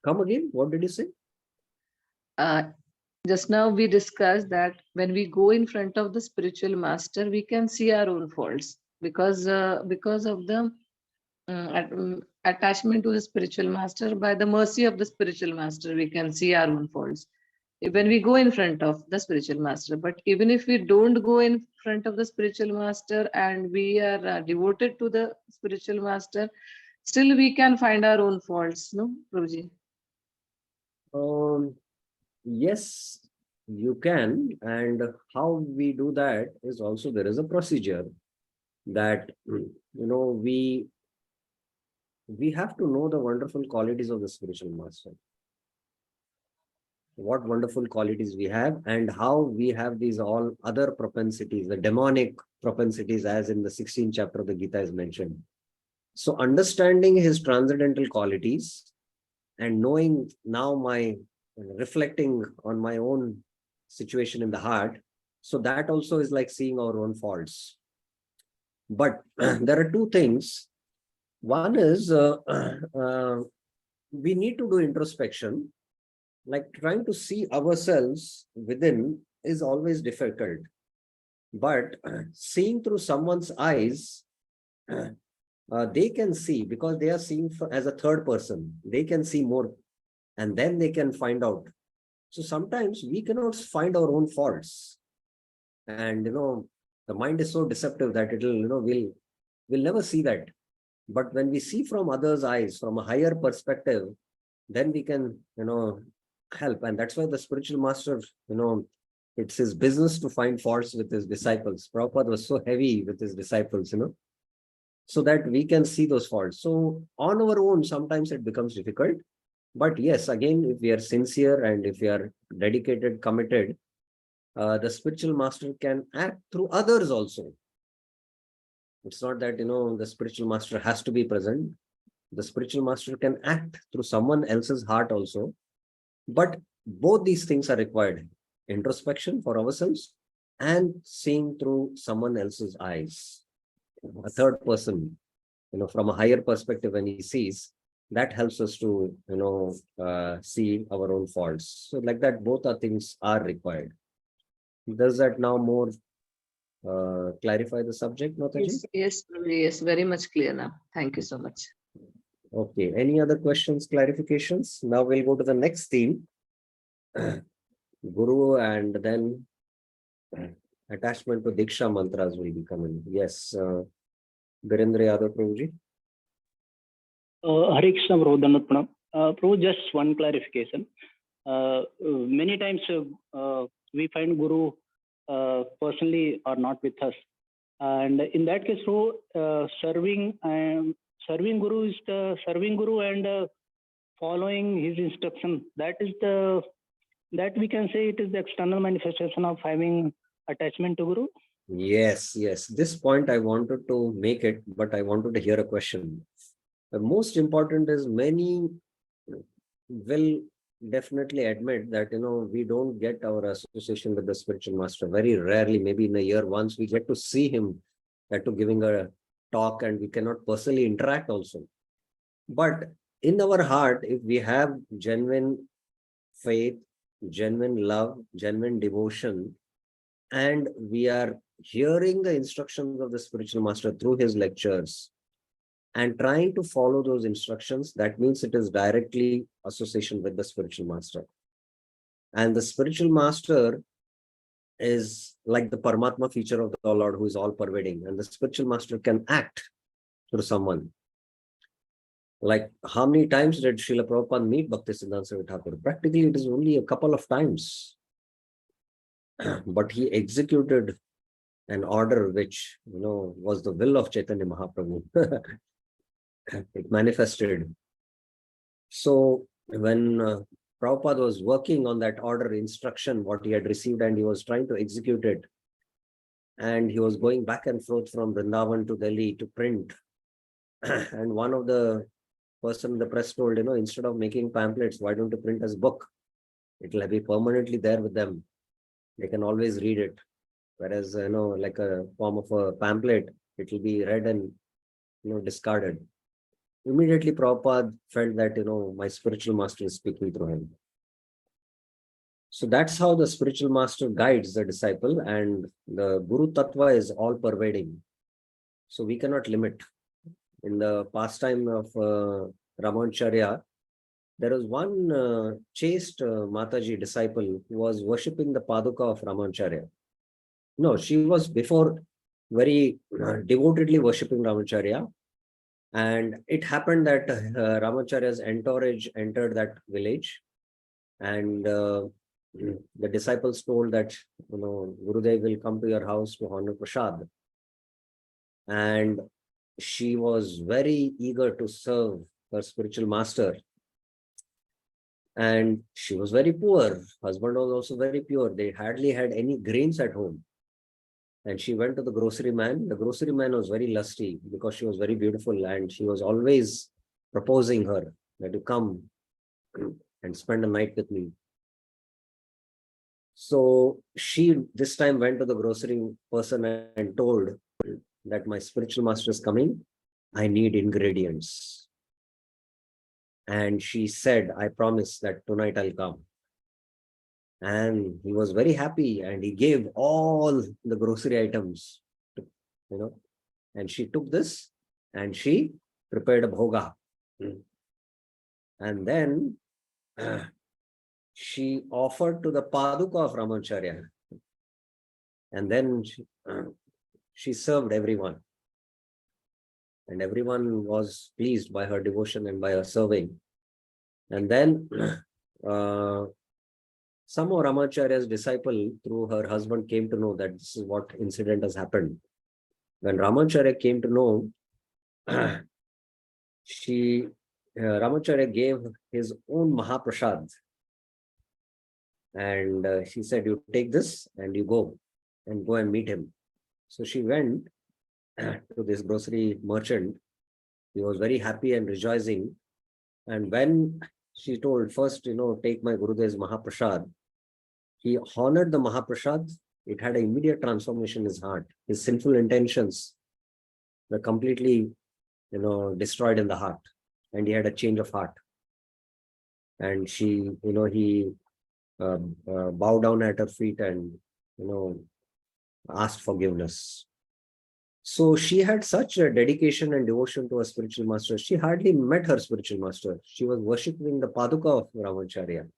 Come again, what did you say? Just now we discussed that when we go in front of the spiritual master, we can see our own faults because of the attachment to the spiritual master. By the mercy of the spiritual master, we can see our own faults when we go in front of the spiritual master. But even if we don't go in front of the spiritual master and we are devoted to the spiritual master, still we can find our own faults, no, Prabhuji? Yes, you can. And how we do that is also there is a procedure that we have to know the wonderful qualities of the spiritual master. What wonderful qualities we have and how we have these all other propensities, the demonic propensities, as in the 16th chapter of the Gita is mentioned. So understanding his transcendental qualities and knowing now reflecting on my own situation in the heart, so that also is like seeing our own faults. But there are two things. One is we need to do introspection. Like trying to see ourselves within is always difficult. But seeing through someone's eyes, they can see, because they are seeing as a third person. They can see more and then they can find out. So sometimes we cannot find our own faults. And, the mind is so deceptive that it'll, we'll never see that. But when we see from others' eyes, from a higher perspective, then we can, help. And that's why the spiritual master, it's his business to find faults with his disciples. Prabhupada was so heavy with his disciples, so that we can see those faults. So on our own, sometimes it becomes difficult. But yes, again, if we are sincere and if we are dedicated, committed, the spiritual master can act through others also. It's not that, the spiritual master has to be present. The spiritual master can act through someone else's heart also. But both these things are required. Introspection for ourselves and seeing through someone else's eyes. A third person, from a higher perspective when he sees, that helps us to, see our own faults. So like that, both are things are required. Does that now more clarify the subject, Mataji? Yes, very much clear now. Thank you so much. Okay, any other questions, clarifications? Now we'll go to the next theme. Guru and then attachment to Diksha mantras will be coming. Yes, Birendra Yadav Prabhuji. Hare Krishna Prabhu, Dandavat Pranam. Prabhu, just one clarification. Many times we find Guru personally or not with us. And in that case, Prabhu, serving Guru is the serving Guru and following his instruction. That we can say it is the external manifestation of having attachment to Guru. Yes. This point I wanted to make it, but I wanted to hear a question. The most important is many will definitely admit that, we don't get our association with the spiritual master. Very rarely, maybe in a year once, we get to see him, to giving a talk, and we cannot personally interact also. But in our heart, if we have genuine faith, genuine love, genuine devotion, and we are hearing the instructions of the spiritual master through his lectures and trying to follow those instructions, that means it is directly association with the spiritual master. And the spiritual master is like the Paramatma feature of the Lord, who is all pervading. And the spiritual master can act through someone. Like, how many times did Srila Prabhupada meet Bhaktisiddhanta Saraswati Thakur? Practically, it is only a couple of times. But he executed an order which, was the will of Chaitanya Mahaprabhu. It manifested. So when Prabhupada was working on that order instruction, what he had received, and he was trying to execute it, and he was going back and forth from Vrindavan to Delhi to print. And one of the person in the press told, instead of making pamphlets, why don't you print as book? It will be permanently there with them. They can always read it. Whereas, like a form of a pamphlet, it will be read and, discarded. Immediately, Prabhupada felt that, my spiritual master is speaking through him. So that's how the spiritual master guides the disciple, and the Guru Tattva is all pervading. So we cannot limit. In the pastime of Ramanacharya, there was one chaste Mataji disciple who was worshipping the Paduka of Ramanacharya. No, she was before very devotedly worshipping Ramanacharya. And it happened that Ramanacharya's entourage entered that village, and the disciples told that, Gurudev will come to your house to honor Prasad. And she was very eager to serve her spiritual master. And she was very poor. Husband was also very poor. They hardly had any grains at home. And she went to the grocery man. The grocery man was very lusty because she was very beautiful, and she was always proposing her that you come and spend a night with me. So she this time went to the grocery person and told that my spiritual master is coming. I need ingredients. And she said, I promise that tonight I'll come. And he was very happy, and he gave all the grocery items, and she took this and she prepared a bhoga. And then she offered to the Paduka of Ramanacharya. And then she served everyone. And everyone was pleased by her devotion and by her serving. And then some of Ramanacharya's disciple, through her husband, came to know that this is what incident has happened. When Ramanacharya came to know, Ramanacharya gave his own Mahaprasad. And she said, you take this and you go and meet him. So she went to this grocery merchant. He was very happy and rejoicing. And when she told, first, take my Gurudev's Mahaprasad, he honored the Mahaprasad. It had an immediate transformation in his heart. His sinful intentions were completely, destroyed in the heart. And he had a change of heart. And he bowed down at her feet and, asked forgiveness. So she had such a dedication and devotion to her spiritual master. She hardly met her spiritual master. She was worshipping the Paduka of Ramanacharya.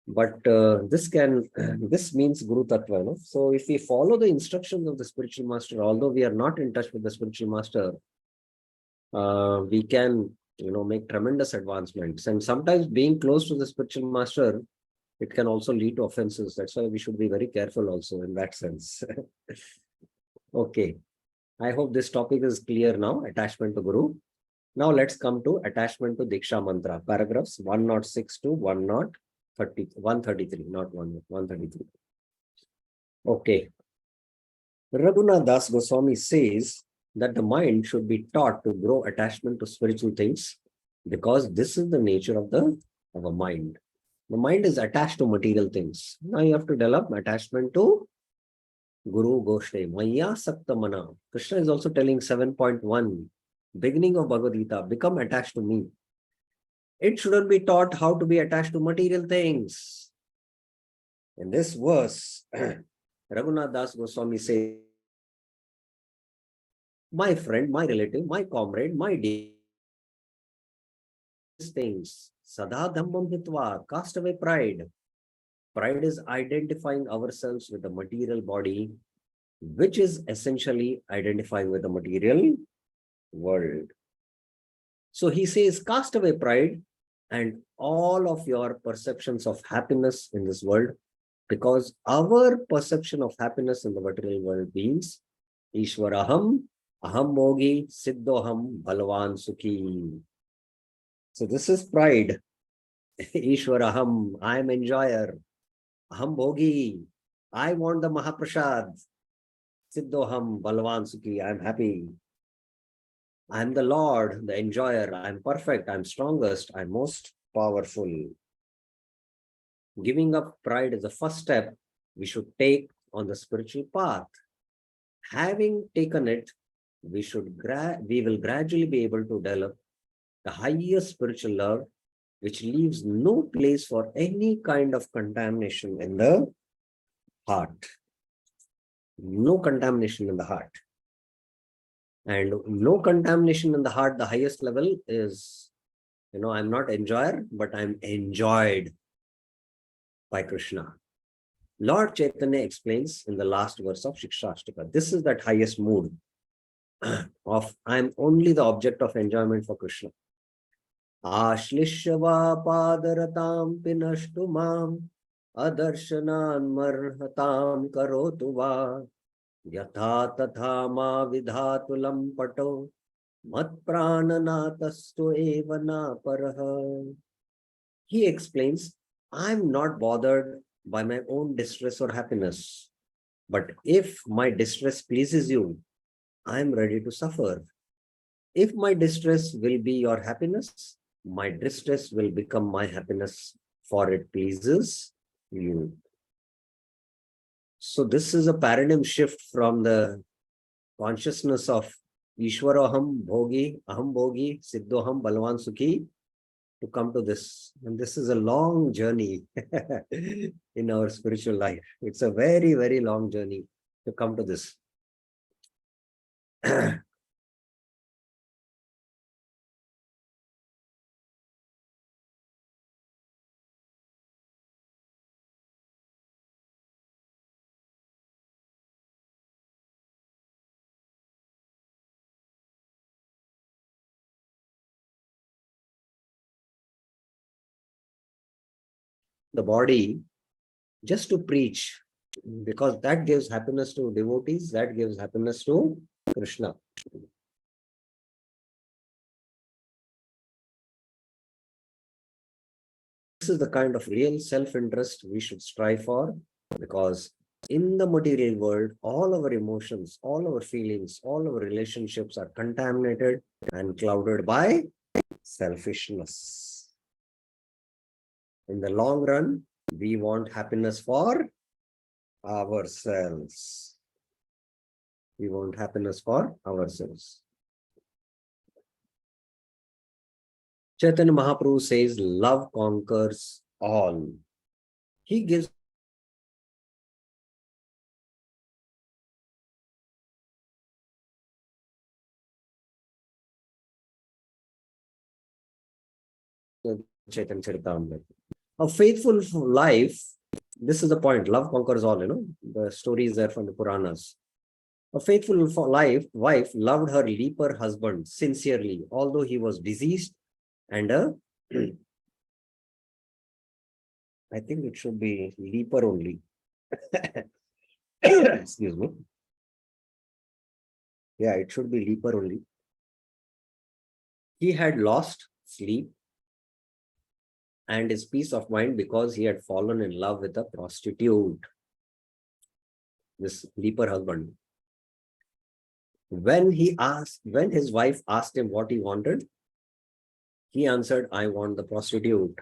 But this means Guru Tattva. So if we follow the instructions of the spiritual master, although we are not in touch with the spiritual master, we can, make tremendous advancements. And sometimes being close to the spiritual master, it can also lead to offenses. That's why we should be very careful also in that sense. Okay. I hope this topic is clear now, attachment to Guru. Now let's come to attachment to Diksha Mantra, paragraphs 106 to 133, not 133. Okay. Raghunath Das Goswami says that the mind should be taught to grow attachment to spiritual things, because this is the nature of a mind. The mind is attached to material things. Now you have to develop attachment to Guru Goshte, Maya Sakta Mana. Krishna is also telling 7.1, beginning of Bhagavad Gita, become attached to me. It shouldn't be taught how to be attached to material things. In this verse, Raghunath Das Goswami says, my friend, my relative, my comrade, my dear, things, Sada Dhammam Hitva, cast away pride. Pride is identifying ourselves with the material body, which is essentially identifying with the material world. So he says, cast away pride and all of your perceptions of happiness in this world, because our perception of happiness in the material world means Ishwaraham, Aham Mogi, Siddhoham, Balwan Sukhi. So this is pride. Ishwaraham, I am enjoyer. Aham Bhogi, I want the Mahaprasad. Siddhoham, Balwan Sukhi, I am happy. I am the Lord, the enjoyer. I am perfect. I am strongest. I am most powerful. Giving up pride is the first step we should take on the spiritual path. Having taken it, we will gradually be able to develop the highest spiritual love, which leaves no place for any kind of contamination in the heart. No contamination in the heart. And no contamination in the heart, the highest level is, I'm not enjoyer, but I'm enjoyed by Krishna. Lord Chaitanya explains in the last verse of Shikshashtaka. This is that highest mood of I'm only the object of enjoyment for Krishna. Ashlishva padaratam pinashtu mam adarshanan marhatam karotu va yatha tatha ma vidhatulam pato mat prananatastu evana paraha. He explains, I'm not bothered by my own distress or happiness. But if my distress pleases you, I'm ready to suffer. If my distress will be your happiness, my distress will become my happiness, for it pleases you. So this is a paradigm shift from the consciousness of Ishwaraham Bhogi, Aham Bhogi, Siddhoham Balwan Sukhi, to come to this. And this is a long journey in our spiritual life. It's a very, very long journey to come to this. The body just to preach, because that gives happiness to devotees, that gives happiness to Krishna. This is the kind of real self-interest we should strive for, because in the material world, all our emotions, all our feelings, all our relationships are contaminated and clouded by selfishness. In the long run, we want happiness for ourselves. We want happiness for ourselves. Chaitanya Mahaprabhu says, love conquers all. He gives Chaitanya Charitamrita. A faithful life, this is the point, love conquers all, the story is there from the Puranas. A faithful wife loved her leper husband sincerely, although he was diseased and I think it should be leper only. Excuse me. Yeah, it should be leper only. He had lost sleep and his peace of mind because he had fallen in love with a prostitute, this leper husband. When his wife asked him what he wanted, he answered, I want the prostitute.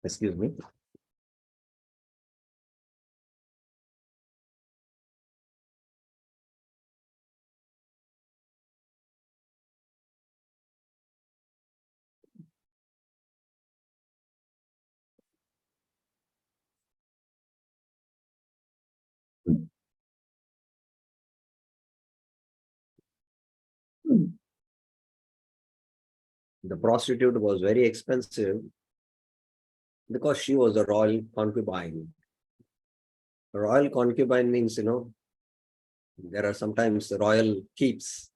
Excuse me. The prostitute was very expensive because she was a royal concubine. A royal concubine means, there are sometimes royal keeps,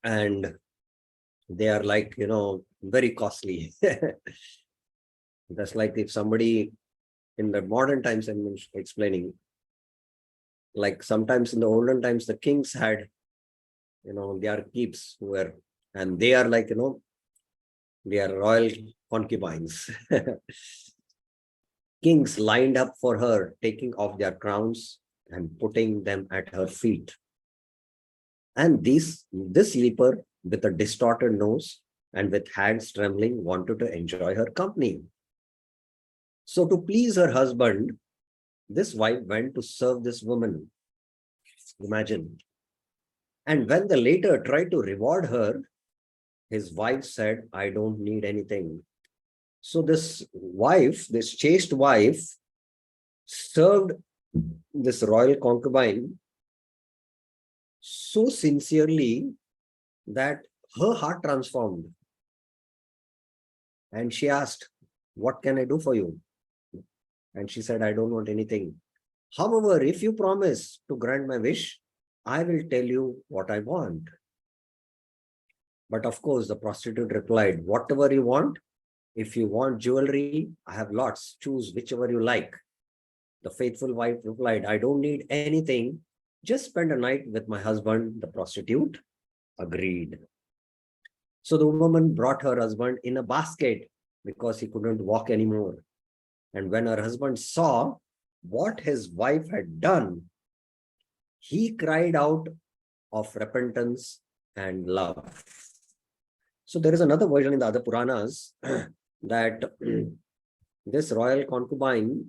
and they are like, very costly. That's like if somebody in the modern times, I'm explaining, like sometimes in the olden times, the kings had, their keeps were, and they are like, they are royal concubines. Kings lined up for her, taking off their crowns and putting them at her feet. And this leper with a distorted nose and with hands trembling wanted to enjoy her company. So to please her husband, this wife went to serve this woman. Imagine. And when the later tried to reward her, his wife said, I don't need anything. So this wife, this chaste wife, served this royal concubine so sincerely that her heart transformed. And she asked, what can I do for you? And she said, I don't want anything. However, if you promise to grant my wish, I will tell you what I want. But of course, the prostitute replied, whatever you want. If you want jewelry, I have lots. Choose whichever you like. The faithful wife replied, I don't need anything. Just spend a night with my husband. The prostitute agreed. So the woman brought her husband in a basket because he couldn't walk anymore. And when her husband saw what his wife had done, he cried out of repentance and love. So there is another version in the other Puranas that this royal concubine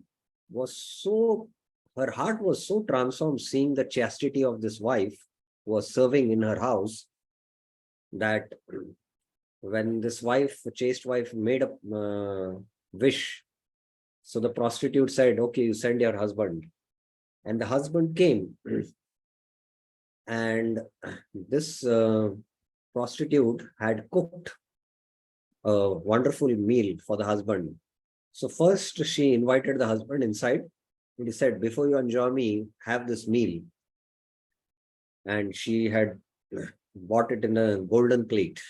was so, her heart was so transformed seeing the chastity of this wife who was serving in her house, that when this wife, the chaste wife, made a wish, so the prostitute said, okay, you send your husband. And the husband came. And this prostitute had cooked a wonderful meal for the husband. So first she invited the husband inside and he said, before you enjoy me, have this meal. And she had bought it in a golden plate.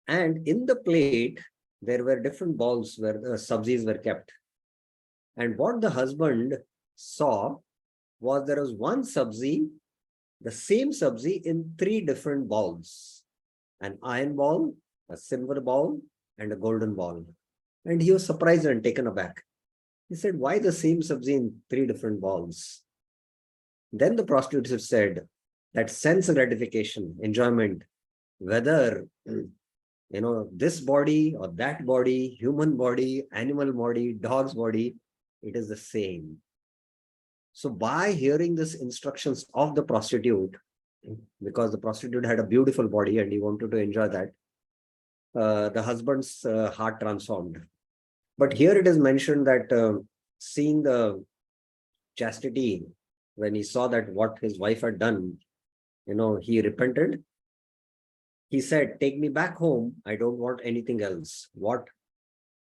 And in the plate, there were different bowls where the sabzis were kept. And what the husband saw was there was one sabzi, the same sabzi in three different bowls. An iron ball, a silver ball, and a golden ball. And he was surprised and taken aback. He said, why the same sabzi in three different bowls? Then the prostitute said that sense gratification, enjoyment, whether this body or that body, human body, animal body, dog's body, it is the same. So by hearing these instructions of the prostitute, because the prostitute had a beautiful body and he wanted to enjoy that, the husband's heart transformed. But here it is mentioned that seeing the chastity, when he saw that what his wife had done, he repented. He said, take me back home. I don't want anything else. What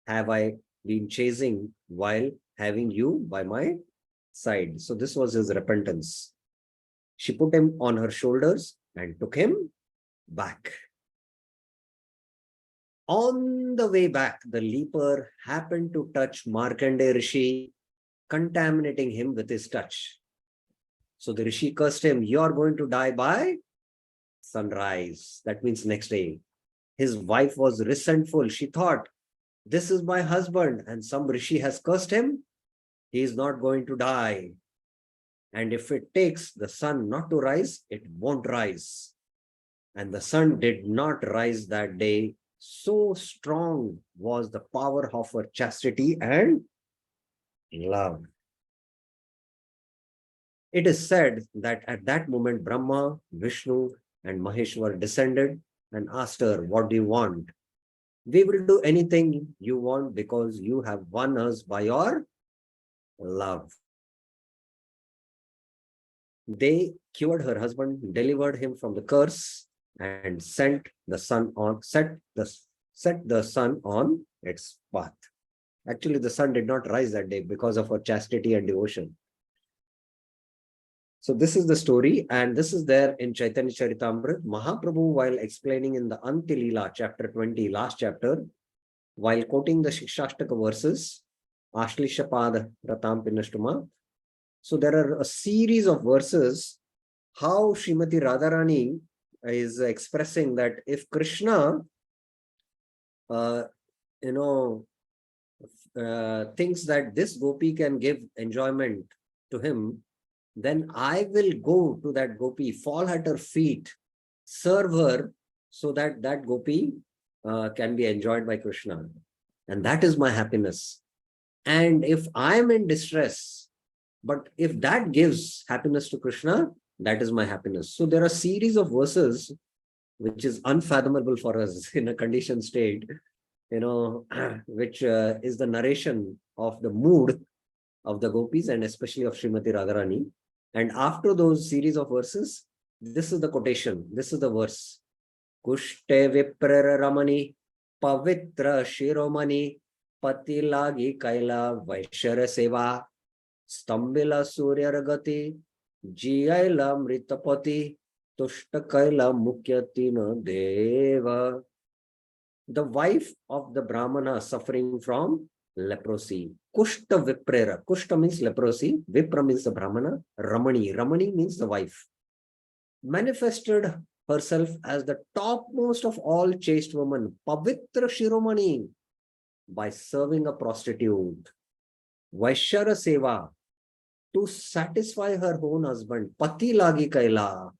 have I been chasing while having you by my side? So this was his repentance. She put him on her shoulders and took him back. On the way back, the leper happened to touch Markandeya Rishi, contaminating him with his touch. So the Rishi cursed him, you are going to die by sunrise. That means next day. His wife was resentful. She thought, this is my husband and some Rishi has cursed him. He is not going to die. And if it takes the sun not to rise, it won't rise. And the sun did not rise that day. So strong was the power of her chastity and love. It is said that at that moment, Brahma, Vishnu, and Maheshwar descended and asked her, what do you want? We will do anything you want because you have won us by your love. They cured her husband, delivered him from the curse, and set the sun on its path. Actually, the sun did not rise that day because of her chastity and devotion. So this is the story, and this is there in Chaitanya Charitamrita. Mahaprabhu, while explaining in the Antilila, chapter 20, last chapter, while quoting the Shikshashtaka verses, Ashlishapada Ratam Pinashtuma. So there are a series of verses how Srimati Radharani is expressing that if Krishna, thinks that this gopi can give enjoyment to him, then I will go to that gopi, fall at her feet, serve her, so that that gopi can be enjoyed by Krishna. And that is my happiness. And if I am in distress, but if that gives happiness to Krishna, that is my happiness. So there are a series of verses which is unfathomable for us in a conditioned state, which is the narration of the mood of the gopis and especially of Srimati Radharani. And after those series of verses, this is the quotation. This is the verse. Kushte Vipra Ramani Pavitra Shiromani Patilagi Kaila Vaishara Seva Stambila Surya Ragati Jiaila Mritapati Tushta Kaila Mukyatina Deva. The wife of the Brahmana suffering from leprosy. Kushta Viprera. Kushta means leprosy. Vipra means the Brahmana. Ramani. Ramani means the wife. Manifested herself as the topmost of all chaste women. Pavitra Shiromani. By serving a prostitute. Vaishara Seva. To satisfy her own husband. Pati Lagi Kaila.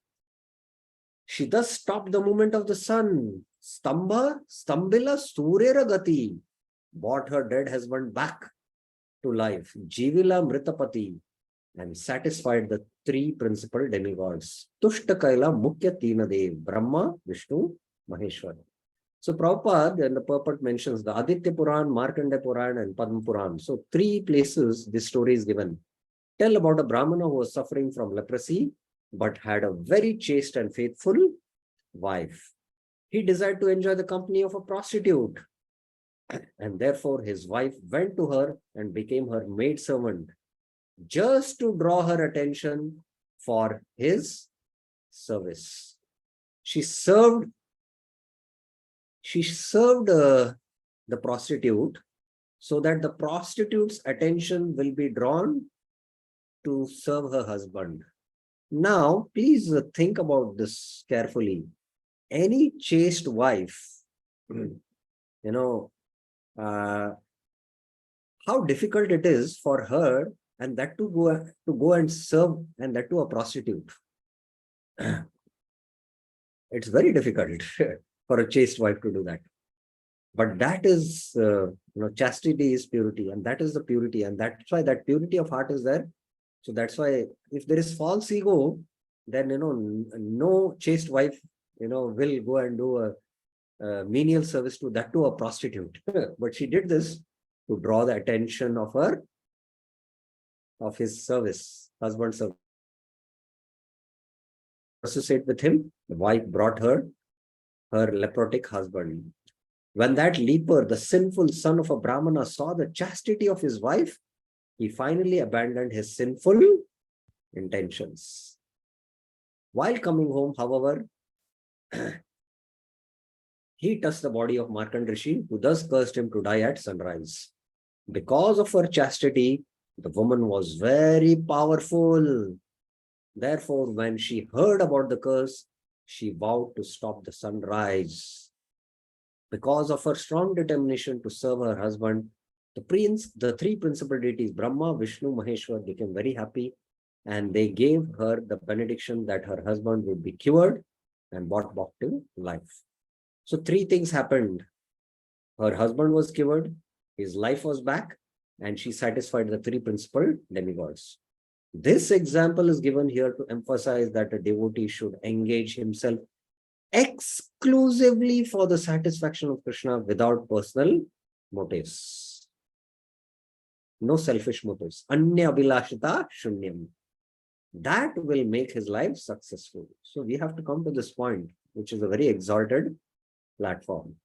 She thus stopped the movement of the sun. Stambila Surya Gati. Brought her dead husband back to life. Jivila Mritapati. And satisfied the three principal demigods. Tushta Kaila Mukya Tina Dev. Brahma, Vishnu, Maheshwar. So Prabhupada in the purport mentions the Aditya Puran, Markandeya Puran and Padma Puran. So three places this story is given. Tell about a Brahmana who was suffering from leprosy but had a very chaste and faithful wife. He desired to enjoy the company of a prostitute. And therefore his wife went to her and became her maidservant just to draw her attention for his service. She served the prostitute so that the prostitute's attention will be drawn to serve her husband. Now, please think about this carefully. Any chaste wife, how difficult it is for her, and that to go and serve, and that to a prostitute. It's very difficult for a chaste wife to do that. But that is, chastity is purity, and that is the purity, and that's why that purity of heart is there. So that's why if there is false ego, then, no chaste wife, will go and do a menial service to that to a prostitute. But she did this to draw the attention of his service, husband's service. Associate with him, the wife brought her leprotic husband. When that leper, the sinful son of a Brahmana, saw the chastity of his wife, he finally abandoned his sinful intentions. While coming home, however, he touched the body of Markandeya Rishi, who thus cursed him to die at sunrise. Because of her chastity, the woman was very powerful. Therefore, when she heard about the curse, she vowed to stop the sunrise. Because of her strong determination to serve her husband, the three principal deities, Brahma, Vishnu, Maheshwar, became very happy, and they gave her the benediction that her husband would be cured and brought back to life. So three things happened. Her husband was cured, his life was back, and she satisfied the three principal demigods. This example is given here to emphasize that a devotee should engage himself exclusively for the satisfaction of Krishna without personal motives. No selfish motives. Anya abhilashita shunyam. That will make his life successful. So we have to come to this point. which is a very exalted platform.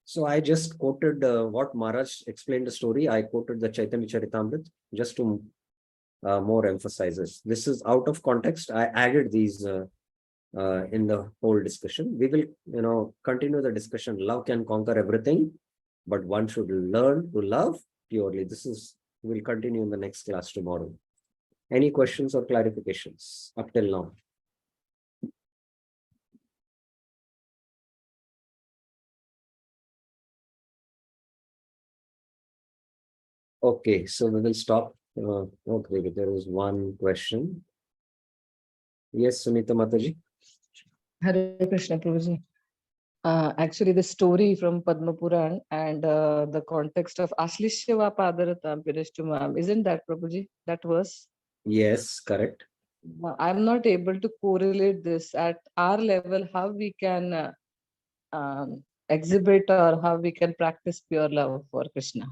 So I just quoted what Maharaj explained the story. I quoted the Chaitanya Charitamrita just to more emphasizes. This is out of context. I added these in the whole discussion. We will, continue the discussion. Love can conquer everything, but one should learn to love purely. We'll continue in the next class tomorrow. Any questions or clarifications up till now? Okay, so we will stop. Okay, there is one question. Yes, Sunita Mataji. Hare Krishna Prabhuji. Actually, the story from Padma Puran and the context of Aslishyava Padaratam Pirishtumam, isn't that Prabhuji? That verse? Yes, correct. I'm not able to correlate this at our level, how we can exhibit or how we can practice pure love for Krishna.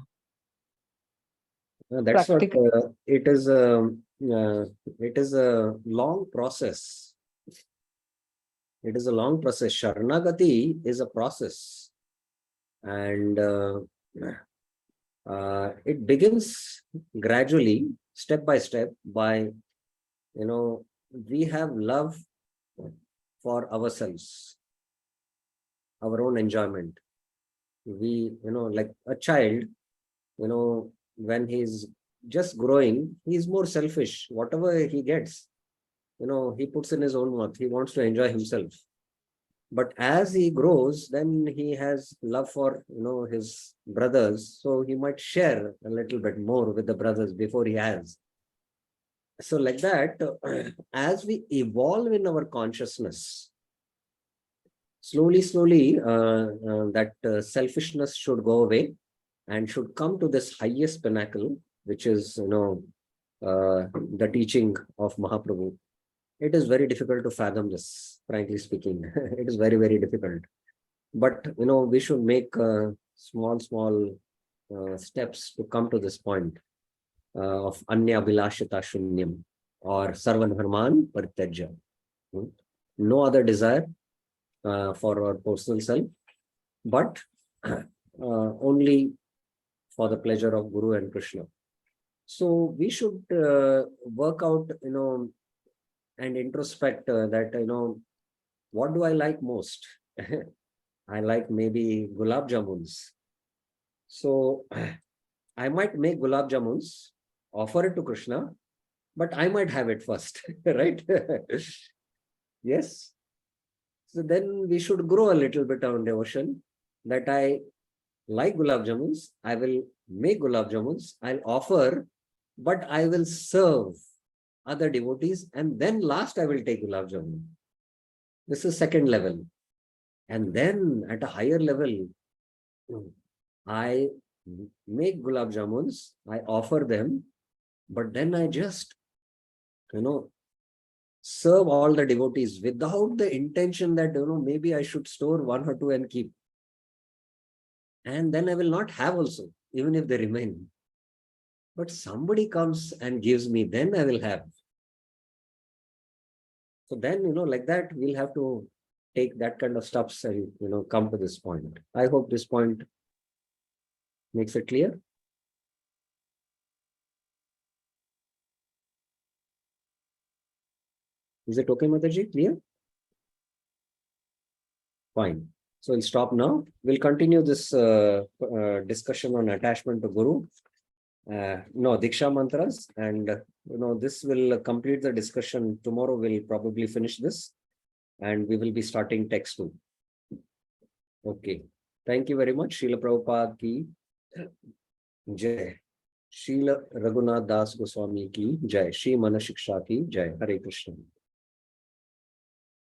That's what Practical. it is. It is a long process. It is a long process. Sharanagati is a process, and it begins gradually, step by step. By we have love for ourselves, our own enjoyment. We, like a child, when he's just growing, he's more selfish. Whatever he gets, he puts in his own mouth. He wants to enjoy himself. But as he grows, then he has love for, his brothers. So he might share a little bit more with the brothers before he has. So like that, as we evolve in our consciousness, slowly, that selfishness should go away and should come to this highest pinnacle, which is, the teaching of Mahaprabhu. It is very difficult to fathom this, frankly speaking. It is very, very difficult. But, we should make small steps to come to this point of Anya Abhilashita Shunyam or Sarvan Dharman Parityajya. No other desire for our personal self, but only for the pleasure of Guru and Krishna. So we should work out, and introspect that, what do I like most? I like maybe gulab jamuns. So I might make gulab jamuns, offer it to Krishna, but I might have it first, right? Yes. So then we should grow a little bit on devotion that I like gulab jamuns. I will make gulab jamuns. I'll offer, but I will serve other devotees, and then last I will take gulab jamun. This is second level. And then at a higher level, I make gulab jamuns, I offer them, but then I just, serve all the devotees without the intention that, maybe I should store one or two and keep. And then I will not have also, even if they remain. But somebody comes and gives me, then I will have. So then, like that, we'll have to take that kind of steps and, come to this point. I hope this point makes it clear. Is it okay, Mataji? Clear? Fine. So we'll stop now. We'll continue this discussion on attachment to Guru. No, Diksha mantras, and this will complete the discussion. Tomorrow we'll probably finish this, and we will be starting text 2. Okay. Thank you very much. Srila Prabhupada ki jai. Srila Raghunath Das Goswami ki jai. Shri Manah Shiksha ki jai. Hare Krishna.